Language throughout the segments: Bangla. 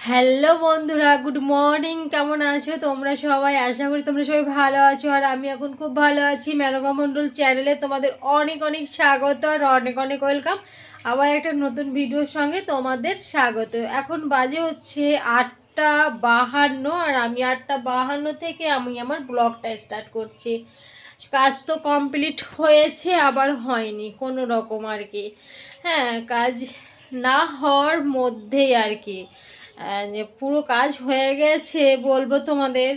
হ্যালো বন্ধুরা, গুড মর্নিং। কেমন আছো তোমরা সবাই? আশা করি তোমরা সবাই ভালো আছো, আর আমি এখন খুব ভালো আছি। মেনকা মণ্ডল চ্যানেলে তোমাদের অনেক অনেক স্বাগত আর অনেক অনেক ওয়েলকাম। আবার একটা নতুন ভিডিওর সঙ্গে তোমাদের স্বাগত। এখন বাজে হচ্ছে 8:52, আর আমি 8:52 থেকে আমি আমার ব্লগটা স্টার্ট করছি। কাজ তো কমপ্লিট হয়েছে, আবার হয়নি কোনো রকম আর কি। হ্যাঁ, কাজ না হওয়ার মধ্যেই আর কি, যে পুরো কাজ হয়ে গেছে বলবো তোমাদের,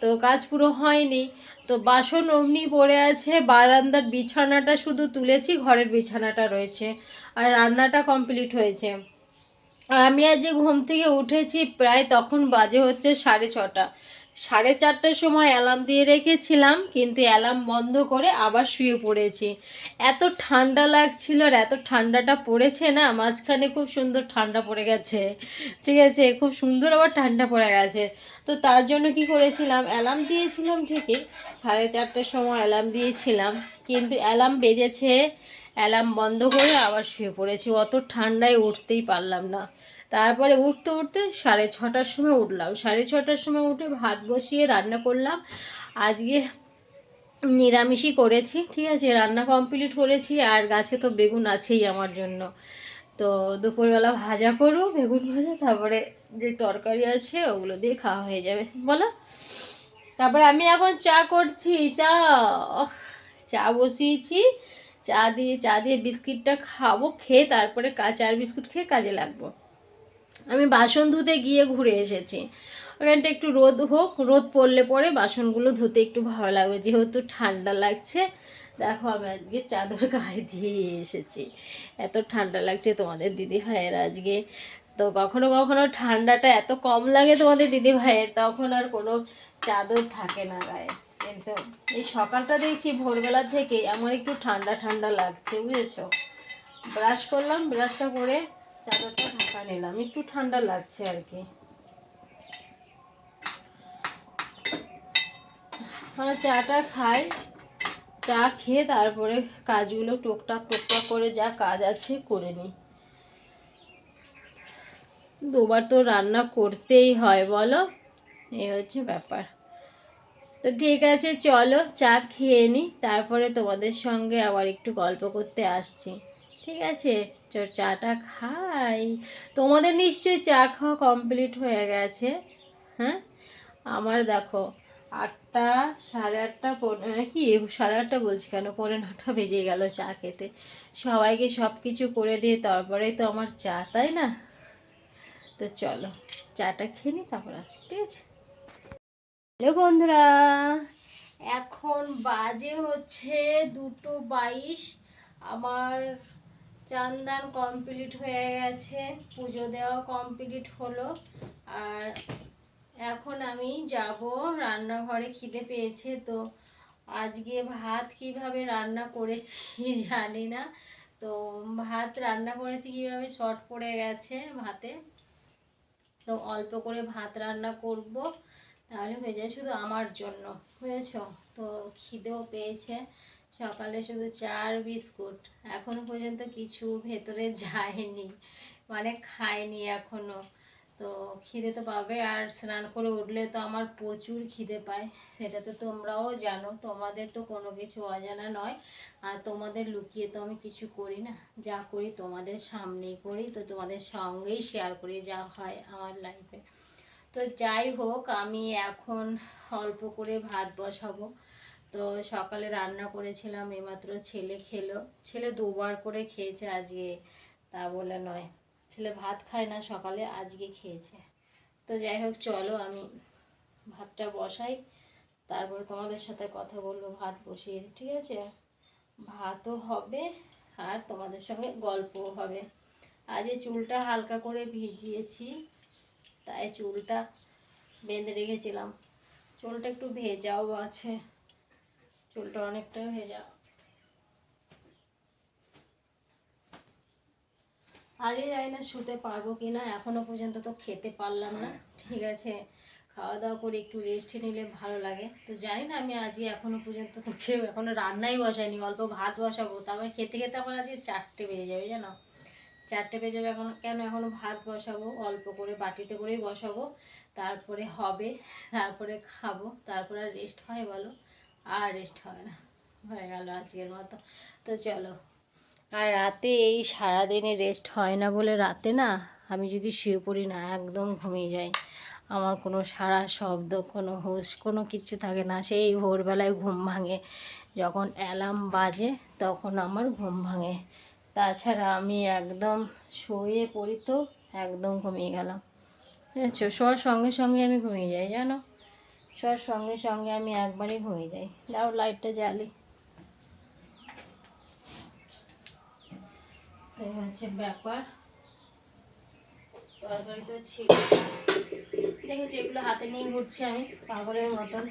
তো কাজ পুরো হয়নি। তো বাসন অমনি পড়ে আছে, বারান্দার বিছানাটা শুধু তুলেছি, ঘরের বিছানাটা রয়েছে, আর রান্নাটা কমপ্লিট হয়েছে। আর আমি আজ যে ঘুম থেকে উঠেছি প্রায় তখন বাজে হচ্ছে 6:30। 4:30টার সময় অ্যালার্ম দিয়ে রেখেছিলাম, কিন্তু অ্যালার্ম বন্ধ করে আবার শুয়ে পড়েছি। এত ঠান্ডা লাগছিল, আর এত ঠান্ডাটা পড়েছে না, মাঝখানে খুব সুন্দর ঠান্ডা পড়ে গেছে। ঠিক আছে, খুব সুন্দর আবার ঠান্ডা পড়ে গেছে। তো তার জন্য কি করেছিলাম, অ্যালার্ম দিয়েছিলাম ঠিকই, 4:30টার সময় অ্যালার্ম দিয়েছিলাম, কিন্তু অ্যালার্ম বেজেছে, অ্যালার্ম বন্ধ করে আবার শুয়ে পড়েছি। অত ঠান্ডায় উঠতেই পারলাম না। তারপরে উঠতে উঠতে 6:30টার সময় উঠলাম। 6:30টার সময় উঠে ভাত বসিয়ে রান্না করলাম। আজকে নিরামিষই করেছি, ঠিক আছে, রান্না কমপ্লিট করেছি। আর গাছে তো বেগুন আছেই আমার জন্য, তো দুপুরবেলা ভাজা করবো, বেগুন ভাজা, তারপরে যে তরকারি আছে ওগুলো দিয়ে খাওয়া হয়ে যাবে বলো। তারপরে আমি এখন চা করছি। চা বসিয়েছি। চা দিয়ে বিস্কিটটা খাবো, খেয়ে তারপরে চার বিস্কুট খেয়ে কাজে লাগবো। আমি বাসন ধুতে গিয়ে ঘুরে এসেছি। ওখানটা একটু রোদ হোক, রোদ পড়লে পরে বাসনগুলো ধুতে একটু ভালো লাগবে, যেহেতু ঠান্ডা লাগছে। দেখো আমি আজকে চাদর গায়ে দিয়ে এসেছি, এত ঠান্ডা লাগছে তোমাদের দিদি ভাইয়ের আজকে। তো কখনো কখনো ঠান্ডাটা এত কম লাগে তোমাদের দিদি ভাইয়ের, তখন আর কোনো চাদর থাকে না গায়ে। কিন্তু এই সকালটা দেখছি ভোরবেলা থেকে আমার একটু ঠান্ডা ঠান্ডা লাগছে, বুঝেছো। ব্রাশ করলাম, ব্রাশটা করে চাদরটা ঢাকা নিলাম, একটু ঠান্ডা লাগছে আর কি। চাটা খাই, চা খেয়ে তারপরে কাজগুলো টুকটাক টুকটাক করে যা কাজ আছে করে নিই। দুবার তো রান্না করতেই হয় বলো, এই হচ্ছে ব্যাপার। তো ঠিক আছে, চলো চা খেয়ে নিই, তারপরে তোমাদের সঙ্গে আবার একটু গল্প করতে আসছি। ঠিক আছে, চাটা খাই। তোমাদের নিশ্চয়ই চা খাওয়া কমপ্লিট হয়ে গেছে। হ্যাঁ, আমার দেখো 8টা, 8:30, কি 8:30 বলছি কেন, 9:45 বেজে গেল চা খেতে। সবাইকে সব কিছু করে দিয়ে তারপরেই তো আমার চা, তাই না? তো চলো চাটা খেয়ে নিই, তারপর আসছি, ঠিক আছে। হ্যালো বন্ধুরা, এখন বাজে হচ্ছে 2:22। আমার চান দান কমপ্লিট হয়ে গেছে, পুজো দেওয়া কমপ্লিট হলো। আর এখন আমি যাব রান্নাঘরে, খিদে পেয়েছে। তো আজকে ভাত কিভাবে রান্না করেছি জানি না। তো ভাত রান্না করেছি কিভাবে, শর্ট পড়ে গেছে ভাতে, তো অল্প করে ভাত রান্না করব, তাহলে হয়ে যায় শুধু আমার জন্য, বুঝেছ। তো খিদেও পেয়েছে, সকালে শুধু চা আর বিস্কুট, এখনো পর্যন্ত কিছু ভেতরে যায়নি, মানে খাইনি এখনো। তো খিদে তো পাবে, আর স্নান করে উঠলে তো আমার প্রচুর খিদে পায়, সেটা তো তোমরাও জানো, তোমাদের তো কোনো কিছু অজানা নয়। আর তোমাদের লুকিয়ে তো আমি কিছু করি না, যা করি তোমাদের সামনেই করি, তো তোমাদের সঙ্গেই শেয়ার করি যা হয় আমার লাইফে। তো যাই হোক, আমি এখন অল্প করে ভাত বসাবো। তো সকালে রান্না করেছিলাম, এইমাত্র ছেলে খেলো। ছেলে দুবার করে খেয়েছে আজকে, তা বলে নয়, ছেলে ভাত খায় না সকালে, আজকে খেয়েছে। তো যাই হোক, চলো আমি ভাতটা বসাই, তারপর তোমাদের সাথে কথা বলবো ভাত বসিয়ে, ঠিক আছে। ভাতও হবে আর তোমাদের সঙ্গে গল্পও হবে। আজ এই চুলটা হালকা করে ভিজিয়েছি, তাই চুলটা বেঁধে রেখেছিলাম। চুলটা একটু ভেজাও আছে, চুলটা অনেকটা ভেজা। আজকে জানি না শুতে পারবো কি না, এখনো পর্যন্ত তো খেতে পারলাম না, ঠিক আছে। খাওয়া দাওয়া করে একটু রেস্ট নিলে ভালো লাগে। তো জানি না, আমি আজকে এখনো পর্যন্ত তো এখনো রান্নাই বসাইনি, অল্প ভাত বসাবো, তারপরে খেতে খেতে আমার আজকে 4টে বেজে যাবে জানো। 4টে বেজে যাবে এখন, কেন এখনও ভাত বসাবো, অল্প করে বাটিতে করেই বসাবো, তারপরে হবে, তারপরে খাবো, তারপরে আর রেস্ট হয় বলো? আর রেস্ট হয় না, হয়ে গেল আজকের মতো। তো চলো, আর রাতে এই সারাদিনে রেস্ট হয় না বলে রাতে না আমি যদি শুয়ে পড়ি না একদম ঘুমিয়ে যাই, আমার কোনো সারা শব্দ, কোনো হুঁশ, কোনো কিচ্ছু থাকে না। সেই ভোরবেলায় ঘুম ভাঙে, যখন অ্যালার্ম বাজে তখন আমার ঘুম ভাঙে, তাছাড়া আমি একদম শুয়ে পড়ি তো একদম ঘুমিয়ে গেলাম, বুঝেছো? শোয়ার সঙ্গে সঙ্গে আমি ঘুমিয়ে যাই, জানো, শোয়ার সঙ্গে সঙ্গে আমি একবারই ঘুমিয়ে যাই। দাও লাইটটা জ্বালি। এই হচ্ছে ব্যাপার। তরকারি তো ছিল, দেখেছি এগুলো হাতে নিয়ে ঘুরছি আমি পাগলের মতন।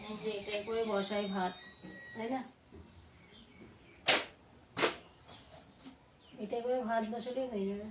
এই যে এটাই করে বসাই ভাত, তাই না? এটা করে ভাত বসালেই হয়ে যাবে।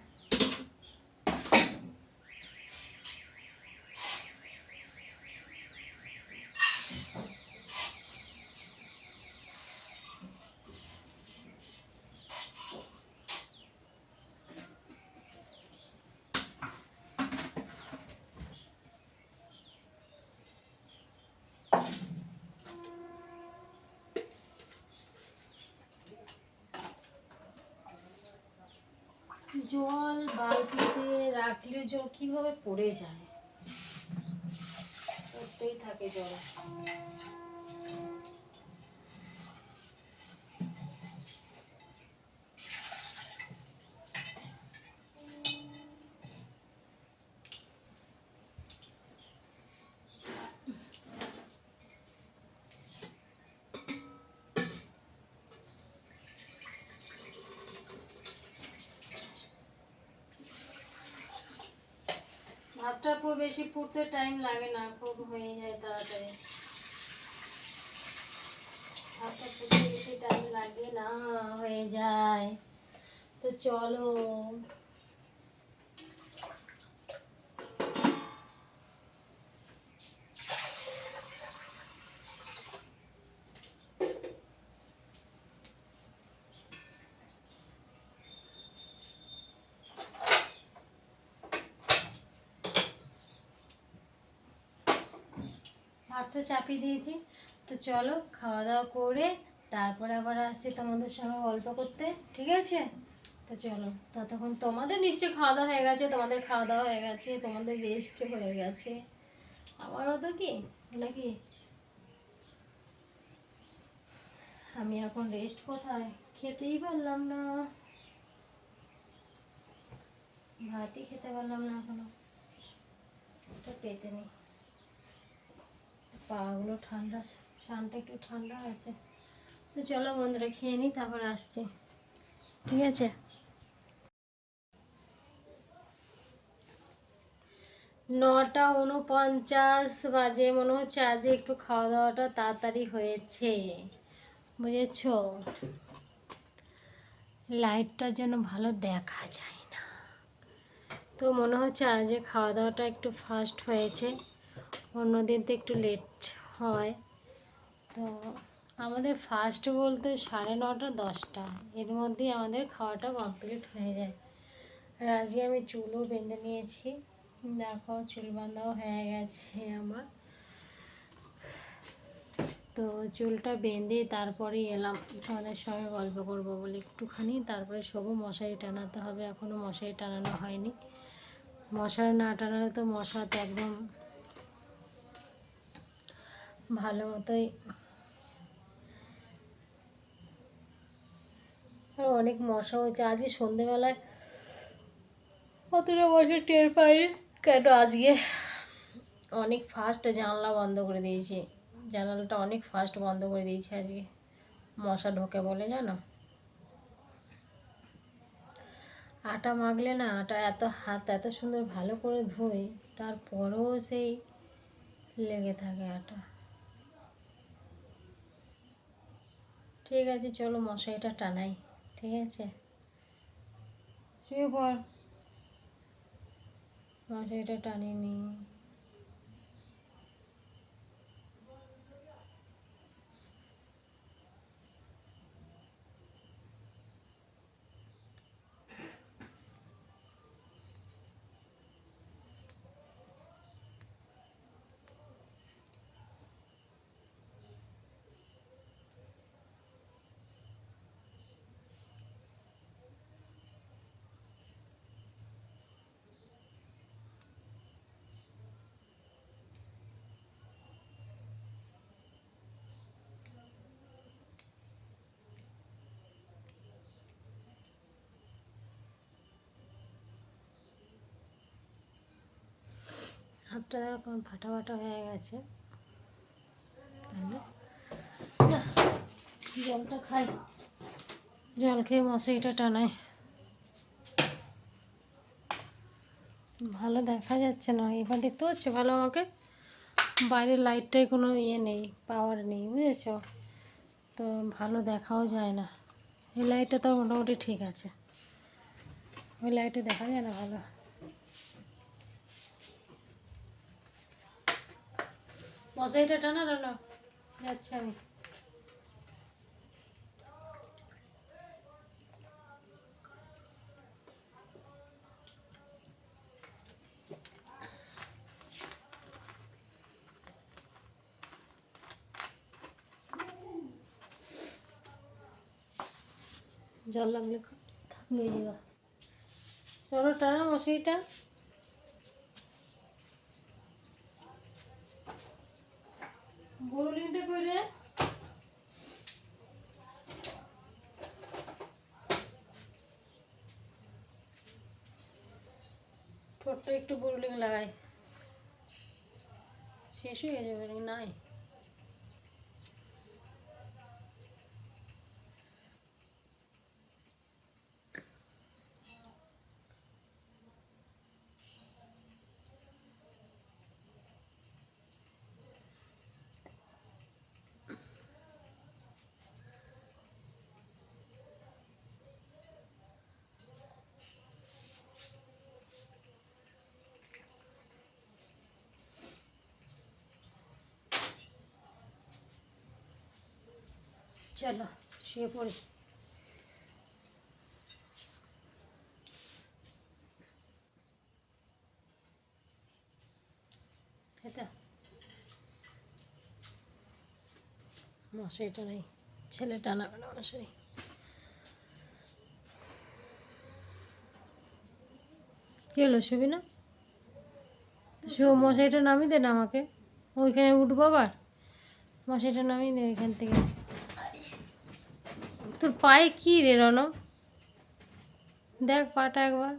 জল বালতিতে রাখলে জল কিভাবে পড়ে যায়, পড়তেই থাকে জল। ভাতটা খুব বেশি ফুটতে টাইম লাগে না, খুব হয়ে যায় তাড়াতাড়ি। ভাতটা ফুটতে বেশি টাইম লাগে না, হয়ে যায়। তো চলো, ভাতটা চাপিয়ে দিয়েছি। তো চলো খাওয়া দাওয়া করে তারপরে আবার আসছি তোমাদের সঙ্গে গল্প করতে, ঠিক আছে? তো চলো, ততক্ষণ তোমাদের নিশ্চয়ই খাওয়া দাওয়া হয়ে গেছে, তোমাদের খাওয়া দাওয়া হয়ে গেছে, তোমাদের রেস্ট হয়ে গেছে, আমারও তো কি নাকি? আমি এখন রেস্ট কোথায়, খেতেই পারলাম না, ভাতই খেতে পারলাম না এখনো, ওটা পেতে নেই। পাগুলো ঠান্ডা, শানটা একটু ঠান্ডা আছে। তো চলো বন্ধুরা, খেয়ে নিই, তারপর আসছি, ঠিক আছে? 9টা 49 বাজে, মনে হচ্ছে আজকে একটু খাওয়া দাওয়াটা তাড়াতাড়ি হয়েছে, বুঝেছো? লাইটটার জন্য ভালো দেখা যায় না, তো মনে হচ্ছে আজকে খাওয়া দাওয়াটা একটু ফাস্ট হয়েছে, অন্যদিন তো একটু লেট হয়। তো আমাদের ফাস্ট বলতে 9:30 10টা এর মধ্যেই আমাদের খাওয়াটা কমপ্লিট হয়ে যায়। আর আজকে আমি চুলও বেঁধে নিয়েছি, দেখো চুল বাঁধাও হয়ে গেছে আমার। তো চুলটা বেঁধে তারপরেই এলাম তোমাদের সঙ্গে গল্প করব বলে একটুখানি, তারপরে শোবো। মশারি টানাতে হবে, এখনও মশারি টানানো হয়নি, মশারি না টানালে তো মশা তো একদম ভালো মতোই, আর অনেক মশা হয়েছে আজকে সন্ধেবেলায়, অতটা মশা টের পাইনি, কেন আজকে অনেক ফাস্ট জানলা বন্ধ করে দিয়েছি, জানালাটা অনেক ফাস্ট বন্ধ করে দিয়েছি আজকে, মশা ঢোকে বলে, জানো? আটা মাখলে না, আটা এত হাত এত সুন্দর ভালো করে ধুই, তারপরেও সেই লেগে থাকে আটা। ঠিক আছে চলো মশারিটা টানাই, ঠিক আছে? শুয়ে পড়, মশারিটা টানিয়ে নি। হাতটা দেখো কেমন ফাটা ফাটা হয়ে গেছে। তাহলে জলটা খাই, জল খেয়ে মশারিটা টানাই। ভালো দেখা যাচ্ছে না, এবার দেখতে পাচ্ছি ভালো আমাকে? বাইরের লাইটটাই কোনো ইয়ে নেই, পাওয়ার নেই, বুঝেছ? তো ভালো দেখাও যায় না। এই লাইটটা তো মোটামুটি ঠিক আছে, ওই লাইটে দেখা যায় না ভালো। মশারিটা টানা না যাচ্ছে আমি। জল লাগলে থাকলে জায়গা, চলো টানা মশারিটা। বরুলিনটা করে ঠোঁটটা একটু বরুলিং লাগাই, শেষ হয়ে যাবে নাই। চলো শুয়ে পড়ি। মশারিটা নেই, ছেলে টানাবে না মশারি। কি হলো শুবি না? মশারিটা নামিয়ে দে না আমাকে, ওইখানে উঠবো আবার। মশারিটা নামিয়ে দে ওইখান থেকে। তোর পায়ে কি রে রণ? দেখ পাটা একবার।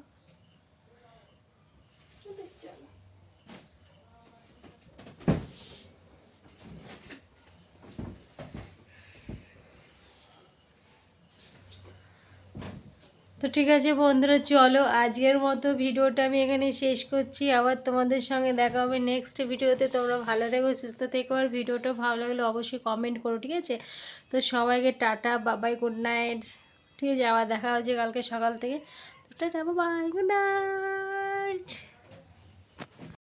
তো ঠিক আছে বন্ধুরা, চলো আজকের মতো ভিডিওটা আমি এখানে শেষ করছি। আবার তোমাদের সঙ্গে দেখা হবে নেক্সট ভিডিওতে। তোমরা ভালো থেকো, সুস্থ থেকো, আর ভিডিওটা ভালো লাগলে অবশ্যই কমেন্ট করো, ঠিক আছে? তো সবাইকে টাটা, বাবাই, গুড নাইট। ঠিক আছে, আবার দেখা হচ্ছে কালকে সকাল থেকে। টাটা, বাবাই, গুড নাইট।